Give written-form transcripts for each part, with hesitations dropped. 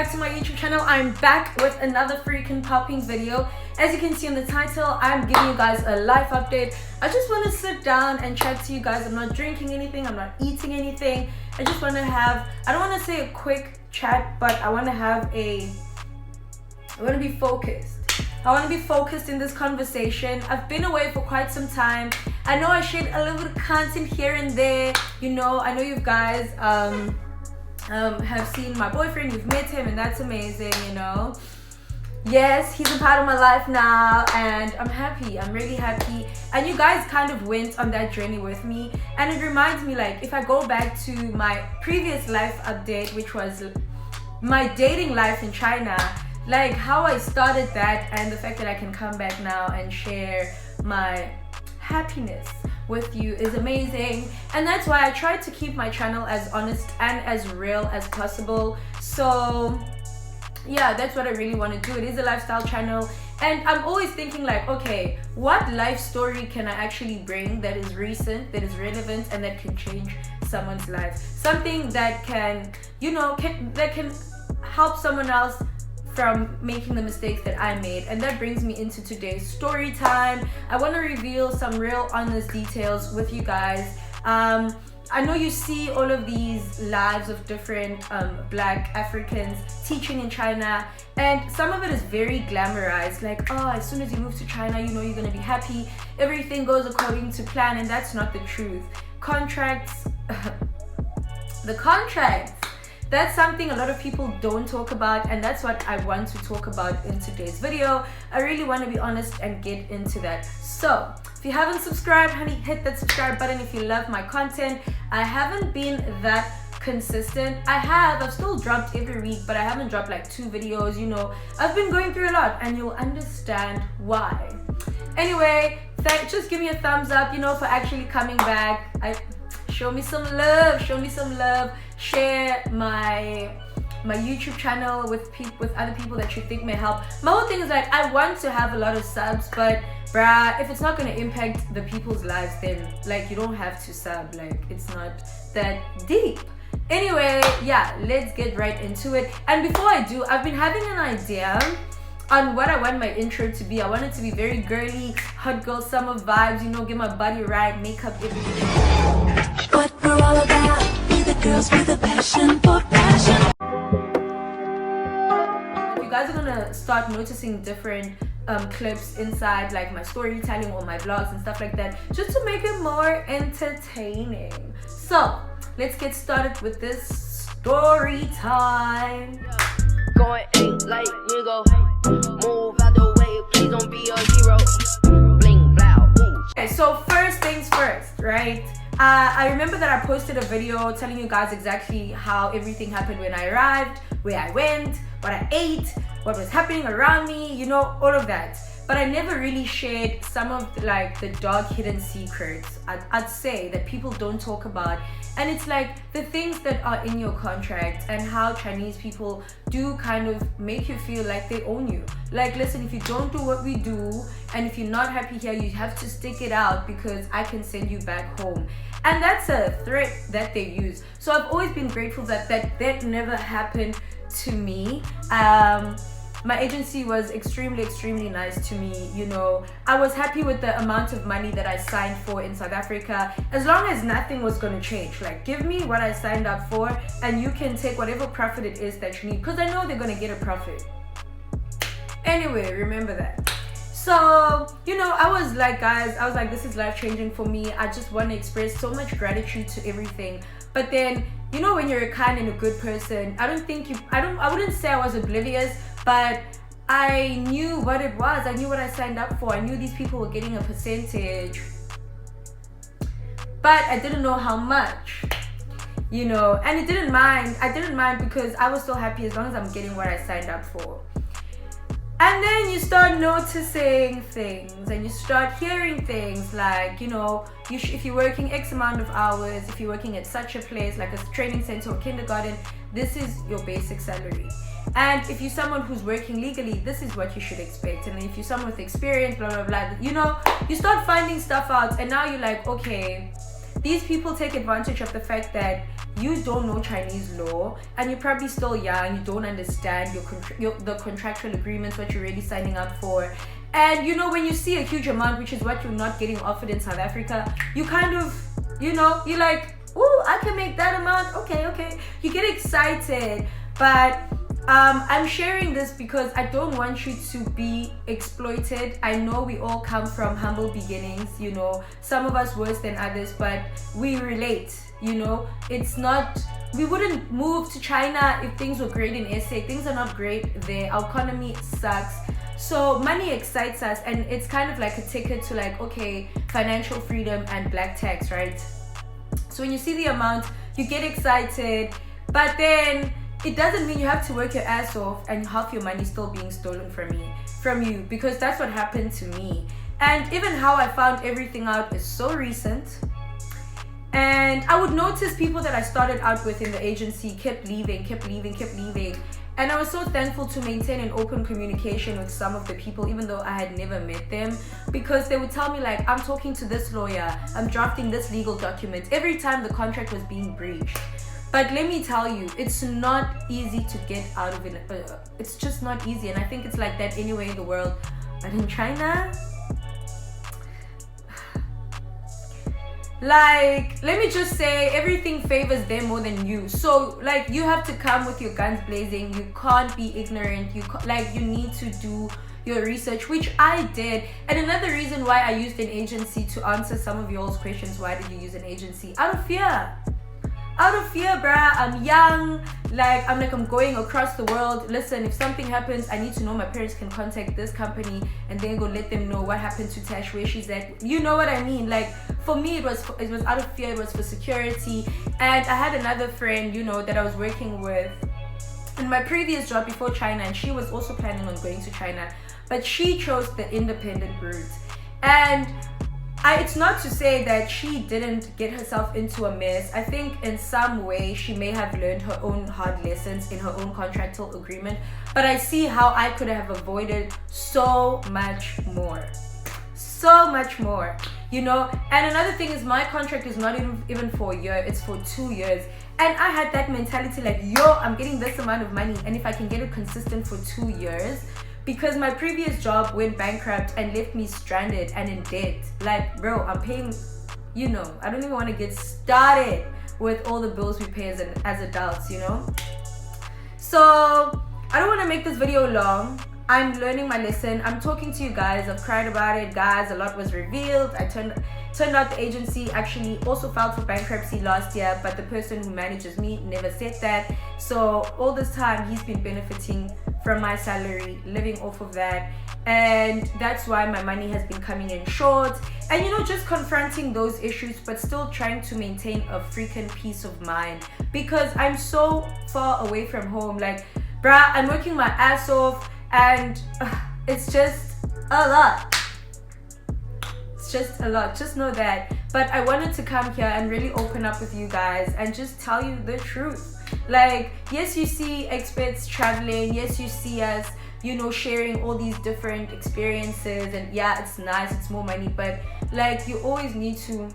back to my YouTube channel. I'm back with another freaking popping video. As you can see in the title, I'm giving you guys a life update. I just want to sit down and chat to you guys. I'm not drinking anything, I'm not eating anything. I just want to have, I don't want to say a quick chat, but I want to be focused. I want to be focused in this conversation. I've been away for quite some time. I know I shared a little bit of content here and there. You know, I know you guys have seen my boyfriend, you've met him, and that's amazing, you know. Yes, he's a part of my life now, and I'm happy. I'm really happy. And you guys kind of went on that journey with me, and it reminds me, like, if I go back to my previous life update, which was my dating life in China, like how I started that, and the fact that I can come back now and share my happiness with you is amazing. And that's why I try to keep my channel as honest and as real as possible. So yeah, that's what I really want to do. It is a lifestyle channel, and I'm always thinking like, okay, what life story can I actually bring that is recent, that is relevant, and that can change someone's life? Something that can, you know, that can help someone else from making the mistakes that I made. And that brings me into today's story time. I want to reveal some real honest details with you guys. I know you see all of these lives of different Black Africans teaching in China, and some of it is very glamorized, like, oh, as soon as you move to China, you know you're going to be happy, everything goes according to plan. And that's not the truth. Contracts the contracts, that's something a lot of people don't talk about, and that's what I want to talk about in today's video. I really want to be honest and get into that. So if you haven't subscribed, honey, hit that subscribe button if you love my content. I haven't been that consistent. I've still dropped every week, but I haven't dropped like 2 videos. You know, I've been going through a lot, and you'll understand why. Anyway, just give me a thumbs up, you know, for actually coming back. Show me some love. Share my YouTube channel with other people that you think may help. My whole thing is like, I want to have a lot of subs, but bruh, if it's not going to impact the people's lives, then like you don't have to sub. Like, it's not that deep. Anyway, yeah, let's get right into it. And before I do, I've been having an idea on what I want my intro to be. I want it to be very girly, hot girl summer vibes, you know, get my body right, makeup, everything. What we're all about, be the girls with a passion for fashion. You guys are gonna start noticing different clips inside like my storytelling or my vlogs and stuff like that, just to make it more entertaining. So let's get started with this story time. Going ain't like nigga. Move out the way, please don't be a hero. Bling blow. Okay, so first things first, right? I remember that I posted a video telling you guys exactly how everything happened when I arrived, where I went, what I ate, what was happening around me, you know, all of that. But I never really shared some of like the dark hidden secrets, I'd say, that people don't talk about. And it's like the things that are in your contract, and how Chinese people do kind of make you feel like they own you. Like, listen, if you don't do what we do, and if you're not happy here, you have to stick it out, because I can send you back home. And that's a threat that they use. So I've always been grateful that that never happened to me. My agency was extremely nice to me, you know. I was happy with the amount of money that I signed for in South Africa, as long as nothing was going to change. Like, give me what I signed up for, and you can take whatever profit it is that you need, because I know they're going to get a profit. Anyway, remember that. So, you know, I was like, guys, this is life-changing for me. I just want to express so much gratitude to everything. But then, you know, when you're a kind and a good person, I wouldn't say I was oblivious, but I knew what it was. I knew what I signed up for. I knew these people were getting a percentage, but I didn't know how much, you know. And I didn't mind because I was so happy as long as I'm getting what I signed up for. And then you start noticing things, and you start hearing things like, you know, if you're working X amount of hours, if you're working at such a place like a training center or kindergarten, this is your basic salary. And if you're someone who's working legally, this is what you should expect. And if you're someone with experience, blah blah blah, you know, you start finding stuff out, and now you're like, okay, these people take advantage of the fact that you don't know Chinese law and you're probably still young, you don't understand the contractual agreements, what you're really signing up for. And you know, when you see a huge amount, which is what you're not getting offered in South Africa, you kind of, you know, you're like, oh, I can make that amount. Okay. You get excited. But I'm sharing this because I don't want you to be exploited. I know we all come from humble beginnings, you know, some of us worse than others, but we relate, you know. It's not, we wouldn't move to China if things were great in SA. Things are not great there. Our economy sucks. So money excites us, and it's kind of like a ticket to like, okay, financial freedom and black tax, right? So when you see the amount, you get excited, but then it doesn't mean you have to work your ass off and half your money still being stolen from you, because that's what happened to me. And even how I found everything out is so recent. And I would notice people that I started out with in the agency kept leaving. And I was so thankful to maintain an open communication with some of the people, even though I had never met them, because they would tell me like, I'm talking to this lawyer, I'm drafting this legal document, every time the contract was being breached. But let me tell you, it's not easy to get out of it. It's just not easy. And I think it's like that anywhere in the world. But in China, like, let me just say, everything favors them more than you. So like, you have to come with your guns blazing. You can't be ignorant. You need to do your research, which I did. And another reason why I used an agency to answer some of y'all's questions, why did you use an agency? Out of fear, bruh. I'm young, I'm going across the world. Listen, if something happens, I need to know my parents can contact this company and then go let them know what happened to Tash, where she's at. You know what I mean? Like, for me, it was out of fear. It was for security. And I had another friend, you know, that I was working with in my previous job before China, and she was also planning on going to China, but she chose the independent route. And it's not to say that she didn't get herself into a mess. I think in some way she may have learned her own hard lessons in her own contractual agreement, but I see how I could have avoided so much more, you know. And another thing is, my contract is not even for a year, it's for 2 years. And I had that mentality like, yo, I'm getting this amount of money, and if I can get it consistent for 2 years, because my previous job went bankrupt and left me stranded and in debt. Like, bro, I'm paying, you know, I don't even want to get started with all the bills we pay as adults, you know. So I don't want to make this video long. I'm learning my lesson. I'm talking to you guys. I've cried about it, guys. A lot was revealed. I turned out the agency actually also filed for bankruptcy last year, but the person who manages me never said that. So all this time he's been benefiting from my salary, living off of that, and that's why my money has been coming in short. And you know, just confronting those issues, but still trying to maintain a freaking peace of mind, because I'm so far away from home. Like, bruh, I'm working my ass off, and it's just a lot. Just know that. But I wanted to come here and really open up with you guys and just tell you the truth. Like, yes, you see expats traveling, yes, you see us, you know, sharing all these different experiences, and yeah, it's nice, it's more money, but like, you always need to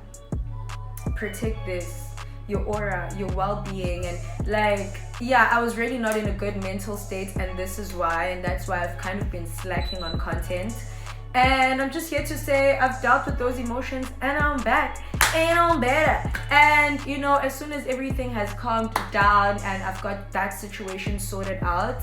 protect this, your aura, your well-being. And like, yeah, I was really not in a good mental state, and this is why, and that's why I've kind of been slacking on content. And I'm just here to say I've dealt with those emotions, and I'm back, and I'm better. And you know, as soon as everything has calmed down and I've got that situation sorted out,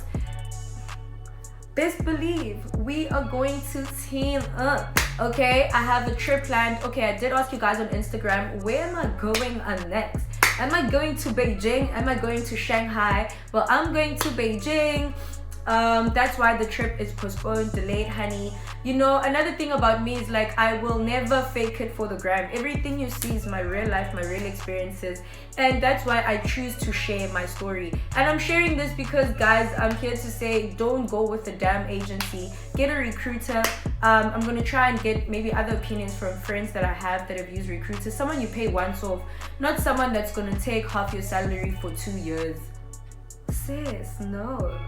best believe we are going to team up. Okay, I have a trip planned. Okay, I did ask you guys on Instagram, where am I going next? Am I going to Beijing? Am I going to Shanghai? Well, I'm going to Beijing. That's why the trip is postponed, delayed, honey. You know, another thing about me is like, I will never fake it for the gram. Everything you see is my real life, my real experiences, and that's why I choose to share my story. And I'm sharing this because, guys, I'm here to say, don't go with the damn agency. Get a recruiter. I'm gonna try and get maybe other opinions from friends that I have that have used recruiters. Someone you pay once off, not someone that's gonna take half your salary for 2 years. Sis, no.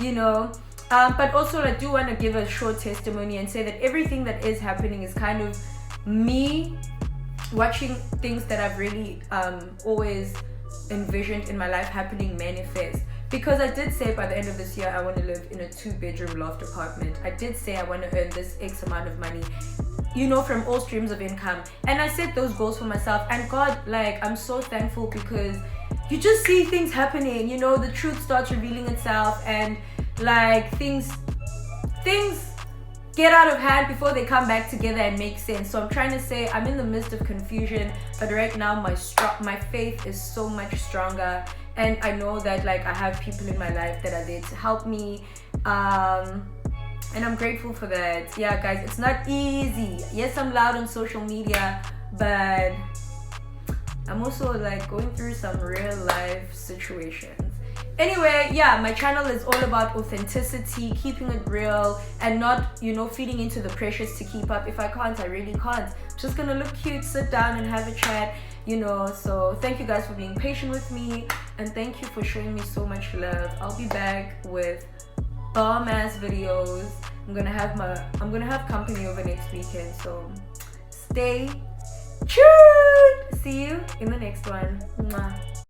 You know, but also I do want to give a short testimony and say that everything that is happening is kind of me watching things that I've really always envisioned in my life happening manifest. Because I did say by the end of this year I want to live in a 2-bedroom loft apartment. I did say I want to earn this X amount of money, you know, from all streams of income. And I set those goals for myself, and God, like, I'm so thankful because you just see things happening, you know, the truth starts revealing itself, and like things get out of hand before they come back together and make sense. So I'm trying to say I'm in the midst of confusion, but right now my faith is so much stronger, and I know that like I have people in my life that are there to help me, and I'm grateful for that. Yeah, guys, it's not easy. Yes, I'm loud on social media, but I'm also like going through some real life situations. Anyway, yeah, my channel is all about authenticity, keeping it real, and not, you know, feeding into the pressures to keep up. If I can't, I really can't. Just gonna look cute, sit down and have a chat, you know. So thank you guys for being patient with me, and thank you for showing me so much love. I'll be back with bomb ass videos. I'm gonna have company over next weekend, so stay tuned. See you in the next one. Mwah.